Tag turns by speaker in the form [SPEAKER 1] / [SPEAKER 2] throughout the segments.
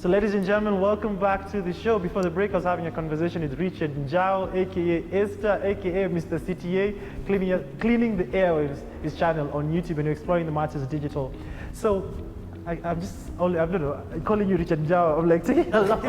[SPEAKER 1] So ladies and gentlemen, welcome back to the show. Before the break, I was having a conversation with Richard Njao, aka Esther, aka Mr. CTA, cleaning the air with his channel on YouTube, and exploring the matters of digital. So I'm calling you Richard Njao. I'm like taking a lot.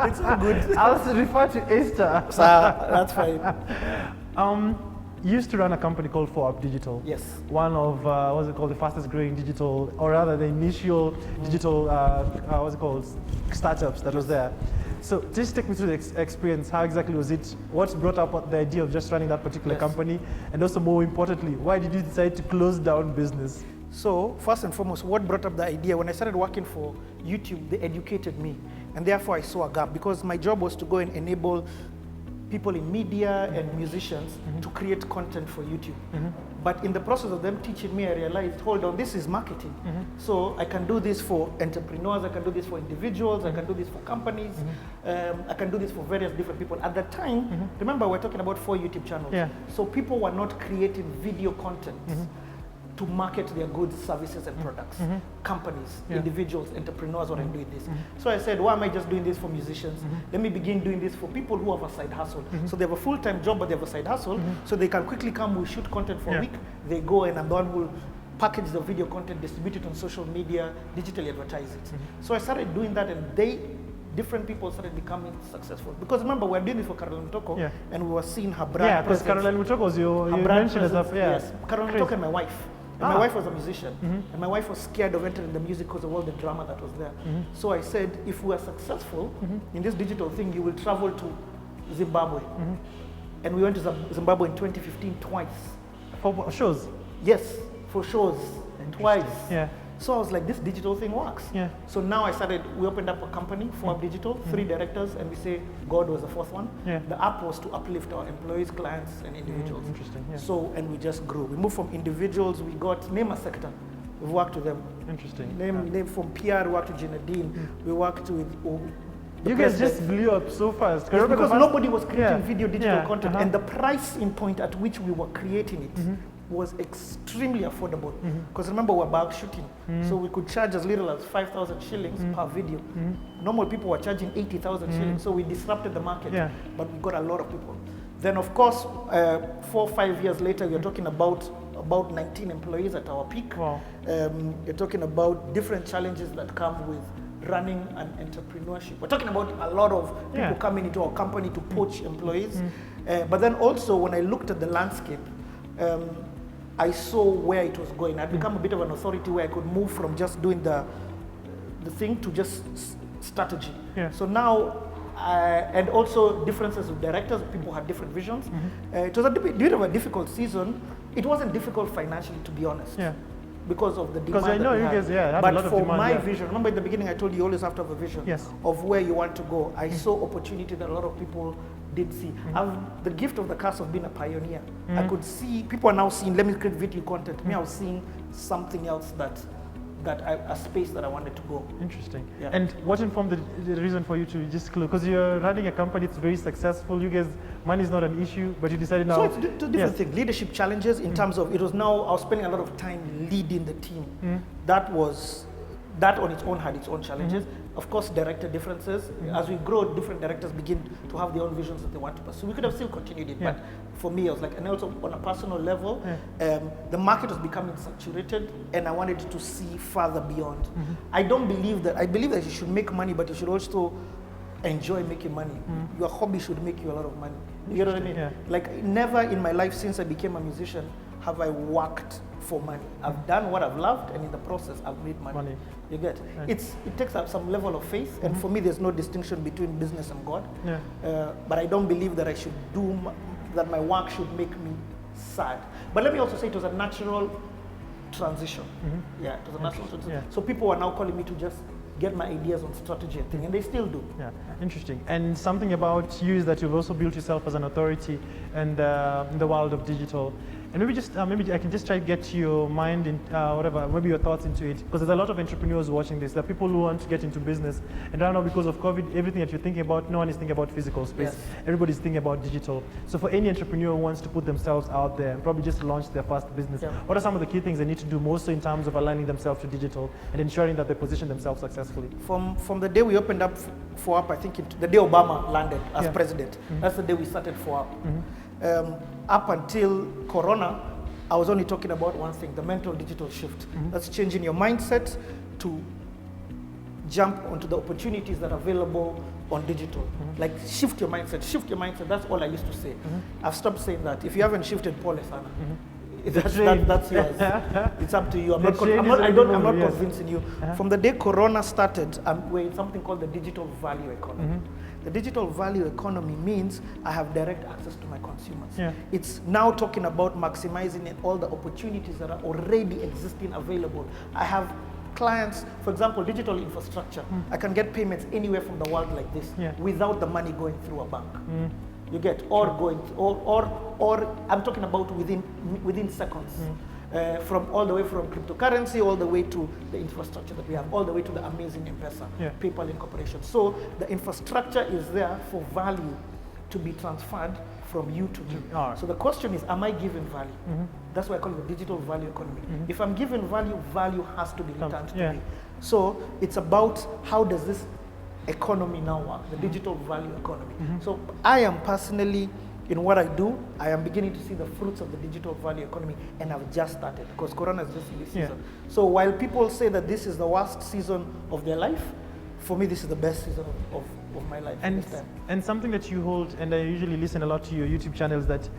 [SPEAKER 2] It's so good.
[SPEAKER 1] I was referred to Esther.
[SPEAKER 2] That's fine.
[SPEAKER 1] You used to run a company called 4Up Digital.
[SPEAKER 2] Yes.
[SPEAKER 1] One of, what's it called, the fastest growing digital, or rather the initial digital, what's it called, startups that was there. So just take me through the experience. How exactly was it? What brought up the idea of just running that particular company? And also more importantly, why did you decide to close down business?
[SPEAKER 2] So first and foremost, what brought up the idea, when I started working for YouTube, they educated me. And therefore I saw a gap because my job was to go and enable people in media and musicians to create content for YouTube. But in the process of them teaching me, I realized, hold on, this is marketing. So I can do this for entrepreneurs, I can do this for individuals, I can do this for companies, I can do this for various different people. At that time, remember we're talking about 4 YouTube channels. So people were not creating video content to market their goods, services, and products. Companies, individuals, entrepreneurs were doing this. So I said, why am I just doing this for musicians? Let me begin doing this for people who have a side hustle. So they have a full-time job, but they have a side hustle. So they can quickly come, we shoot content for a week. They go and I'm the one who will package the video content, distribute it on social media, digitally advertise it. So I started doing that, and different people started becoming successful. Because remember, we're doing this for Caroline Mutoko, and we were seeing her brand.
[SPEAKER 1] Yeah, because Caroline Mutoko was you mentioned it.
[SPEAKER 2] Yes, Caroline Mutoko and my wife. And my wife was a musician, and my wife was scared of entering the music because of all the drama that was there. So I said, if we are successful in this digital thing, you will travel to Zimbabwe. And we went to Zimbabwe in 2015 twice.
[SPEAKER 1] For shows?
[SPEAKER 2] Yes, for shows, twice. So I was like, this digital thing works. So now we opened up a company, 4Up Digital, 3 directors, and we say God was the 4th one. The app was to uplift our employees, clients, and individuals.
[SPEAKER 1] Interesting.
[SPEAKER 2] So, and we just grew. We moved from individuals, name a sector. We've worked with them.
[SPEAKER 1] Interesting.
[SPEAKER 2] Name from PR, we worked with Janadine. We worked with
[SPEAKER 1] you guys just blew up so fast.
[SPEAKER 2] Yes, because nobody was creating video digital content, and the pricing point at which we were creating it was extremely affordable. Because remember, we're bag shooting, so we could charge as little as 5,000 shillings per video. Normal people were charging 80,000 shillings, so we disrupted the market, but we got a lot of people. Then of course, 4 or 5 years later, we're talking about 19 employees at our peak. You're talking about different challenges that come with running an entrepreneurship. We're talking about a lot of people coming into our company to poach employees. But then also, when I looked at the landscape, I saw where it was going. I'd become a bit of an authority where I could move from just doing the thing to just strategy. So now, and also differences with directors, people had different visions. It was a bit of a difficult season. It wasn't difficult financially, to be honest. Because of the demand. Because I know you guys, had a lot of demand. But for my vision, remember in the beginning I told you always have to have a vision of where you want to go. I saw opportunity that a lot of people did see. I have the gift of the curse of being a pioneer. I could see, people are now seeing, let me create video content. Me, I was seeing something else a space that I wanted to go.
[SPEAKER 1] Interesting. And what informed the reason for you to just close? Because you're running a company, it's very successful. You guys, money is not an issue, but you decided now.
[SPEAKER 2] So it's two different things. Leadership challenges in terms of, I was spending a lot of time leading the team. That on its own had its own challenges. Of course, director differences. As we grow, different directors begin to have their own visions that they want to pursue. We could have still continued it, but for me, I was like, and also on a personal level, the market was becoming saturated, and I wanted to see further beyond. I believe that you should make money, but you should also enjoy making money. Your hobby should make you a lot of money. You know what I mean? Like, never in my life since I became a musician have I worked for money. I've done what I've loved, and in the process, I've made money. You get? It takes up some level of faith, and for me, there's no distinction between business and God. But I don't believe that I should that my work should make me sad. But let me also say it was a natural transition. It was a natural transition. So people are now calling me to just get my ideas on strategy and thing, and they still do.
[SPEAKER 1] Interesting. And something about you is that you've also built yourself as an authority in the world of digital. And maybe I can just try to get your mind in whatever, maybe your thoughts into it, because there's a lot of entrepreneurs watching this. There are people who want to get into business, and right now because of COVID, everything that you're thinking about, no one is thinking about physical space.
[SPEAKER 2] Yes.
[SPEAKER 1] Everybody's thinking about digital. So for any entrepreneur who wants to put themselves out there and probably just launch their first business, what are some of the key things they need to do, mostly in terms of aligning themselves to digital and ensuring that they position themselves successfully?
[SPEAKER 2] From the day we opened up for Up, I think the day Obama landed as president, that's the day we started for Up. Up until Corona, I was only talking about one thing, the mental digital shift. That's changing your mindset to jump onto the opportunities that are available on digital. Like shift your mindset, that's all I used to say. I've stopped saying that. If you haven't shifted, Paul Esana. That's yours. It's up to you. I'm not convincing you. From the day Corona started, we're in something called the digital value economy. The digital value economy means I have direct access to my consumers. It's now talking about maximizing all the opportunities that are already existing available. I have clients, for example, digital infrastructure. I can get payments anywhere from the world like this without the money going through a bank. You get, or I'm talking about within seconds. From all the way from cryptocurrency, all the way to the infrastructure that we have, all the way to the amazing M-Pesa, PayPal incorporation. So the infrastructure is there for value to be transferred from you to me. So the question is, am I giving value? That's why I call it the digital value economy. If I'm giving value, value has to be returned to me. So it's about how does this economy now work, the digital value economy. So I am personally, in what I do, I am beginning to see the fruits of the digital value economy, and I've just started because Corona is just in this season. So while people say that this is the worst season of their life, for me this is the best season of my life.
[SPEAKER 1] And something that you hold, and I usually listen a lot to your YouTube channel, is that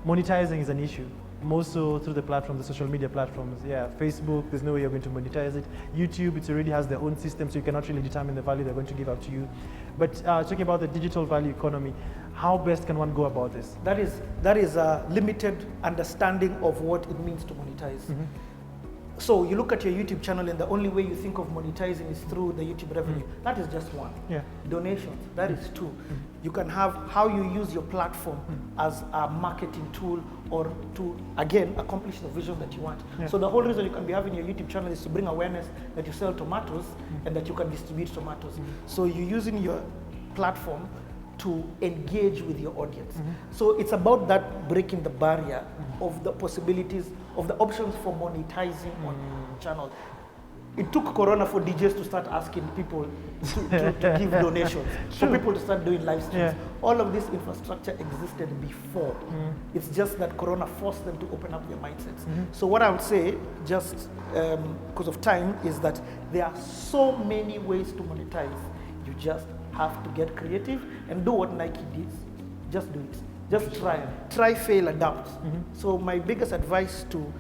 [SPEAKER 1] monetizing is an issue. More so through the platforms, the social media platforms. Facebook, there's no way you're going to monetize it. YouTube, it already has their own system, so you cannot really determine the value they're going to give out to you. But talking about the digital value economy, how best can one go about this?
[SPEAKER 2] That is a limited understanding of what it means to monetize. So you look at your YouTube channel and the only way you think of monetizing is through the YouTube revenue. That is just one. Donations, that is two. You can have how you use your platform as a marketing tool or to, again, accomplish the vision that you want. So the whole reason you can be having your YouTube channel is to bring awareness that you sell tomatoes and that you can distribute tomatoes. So you're using your platform to engage with your audience. So it's about that breaking the barrier of the possibilities, of the options for monetizing on channel. It took Corona for DJs to start asking people to give donations, for people to start doing live streams. All of this infrastructure existed before. It's just that Corona forced them to open up their mindsets. So what I would say, just because of time, is that there are so many ways to monetize. You just have to get creative and do what Nike did. Just do it. Just try, fail, adapt. So my biggest advice to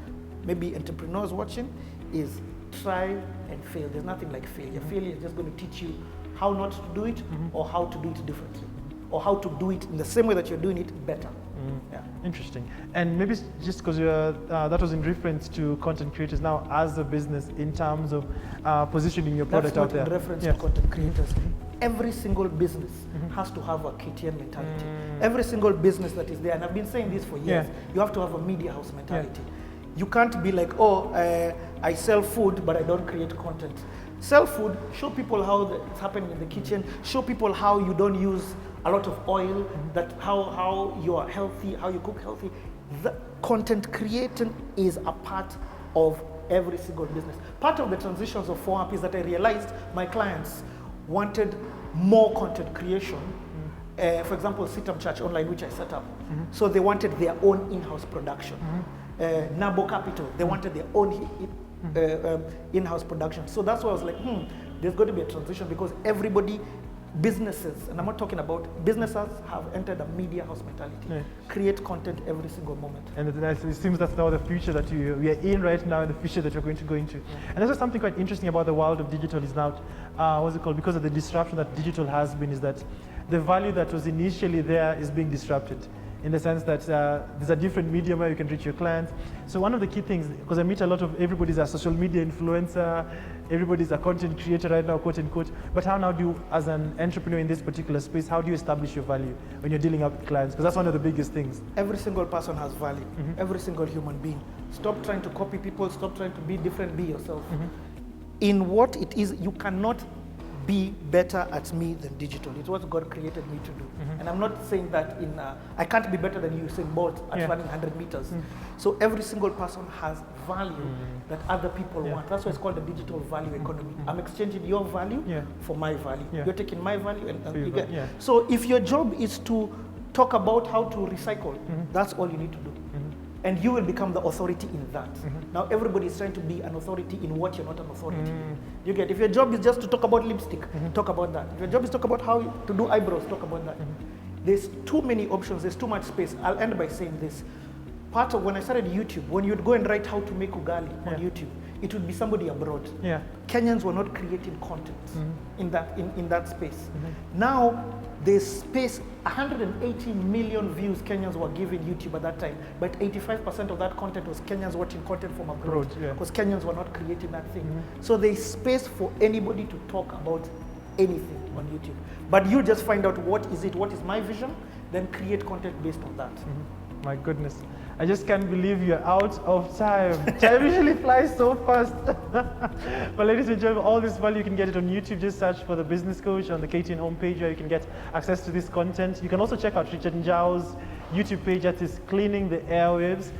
[SPEAKER 2] maybe entrepreneurs watching is try and fail. There's nothing like failure. Failure is just going to teach you how not to do it or how to do it differently or how to do it in the same way that you're doing it better.
[SPEAKER 1] Interesting. And maybe just because that was in reference to content creators now as a business in terms of positioning your product out there.
[SPEAKER 2] That's not in reference to content creators. Every single business has to have a KTN mentality. Every single business that is there, and I've been saying this for years, you have to have a media house mentality. You can't be like, I sell food, but I don't create content. Sell food, show people how it's happening in the kitchen, show people how you don't use a lot of oil, that how you are healthy, how you cook healthy. The content creating is a part of every single business. Part of the transitions of 4UP is that I realized my clients wanted more content creation. For example, Sitam Church Online, which I set up. So they wanted their own in-house production. Nabo Capital, they wanted their own in-house production. So that's why I was like, there's going to be a transition because everybody, businesses, and I'm not talking about businesses, have entered a media house mentality. Create content every single moment.
[SPEAKER 1] And it seems that's now the future that we are in right now and the future that we're going to go into. And there's something quite interesting about the world of digital is now, what's it called, because of the disruption that digital has been, is that the value that was initially there is being disrupted. in the sense that there's a different medium where you can reach your clients. So one of the key things, because I meet a lot of, everybody's a social media influencer, everybody's a content creator right now, quote unquote, but how now do you, as an entrepreneur in this particular space, how do you establish your value when you're dealing with clients? Because that's one of the biggest things.
[SPEAKER 2] Every single person has value, every single human being. Stop trying to copy people, stop trying to be different, be yourself. In what it is, you cannot be better at me than digital. It's what God created me to do. And I'm not saying that I can't be better than you, Usain Bolt, at running 100 meters. So every single person has value that other people want. That's why it's called the digital value economy. I'm exchanging your value for my value. You're taking my value and you get. So if your job is to talk about how to recycle, that's all you need to do. And you will become the authority in that. Now everybody is trying to be an authority in what you're not an authority in. You get, if your job is just to talk about lipstick, talk about that. If your job is to talk about how to do eyebrows, talk about that. There's too many options, there's too much space. I'll end by saying this. Part of when I started YouTube, when you'd go and write how to make ugali on YouTube, it would be somebody abroad. Kenyans were not creating content in that space. Now there's space. 180 million views Kenyans were giving YouTube at that time, but 85% of that content was Kenyans watching content from abroad because Kenyans were not creating that thing. So there's space for anybody to talk about anything on YouTube. But you just find out what is my vision, then create content based on that.
[SPEAKER 1] My goodness. I just can't believe you're out of time. Time usually flies so fast. But ladies and gentlemen, all this value, you can get it on YouTube. Just search for The Business Coach on the KTN homepage where you can get access to this content. You can also check out Richard Njao's YouTube page that is cleaning the airwaves.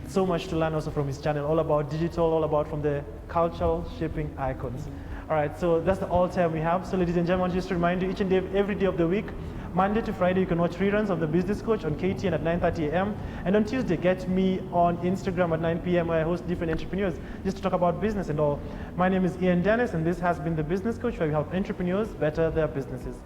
[SPEAKER 1] So much to learn also from his channel, all about digital, all about from the cultural shaping icons. All right, so that's the all time we have. So ladies and gentlemen, just to remind you, each and every day of the week, Monday to Friday, you can watch reruns of The Business Coach on KTN at 9:30 a.m. And on Tuesday, get me on Instagram at 9 p.m. where I host different entrepreneurs just to talk about business and all. My name is Ian Dennis, and this has been The Business Coach, where we help entrepreneurs better their businesses.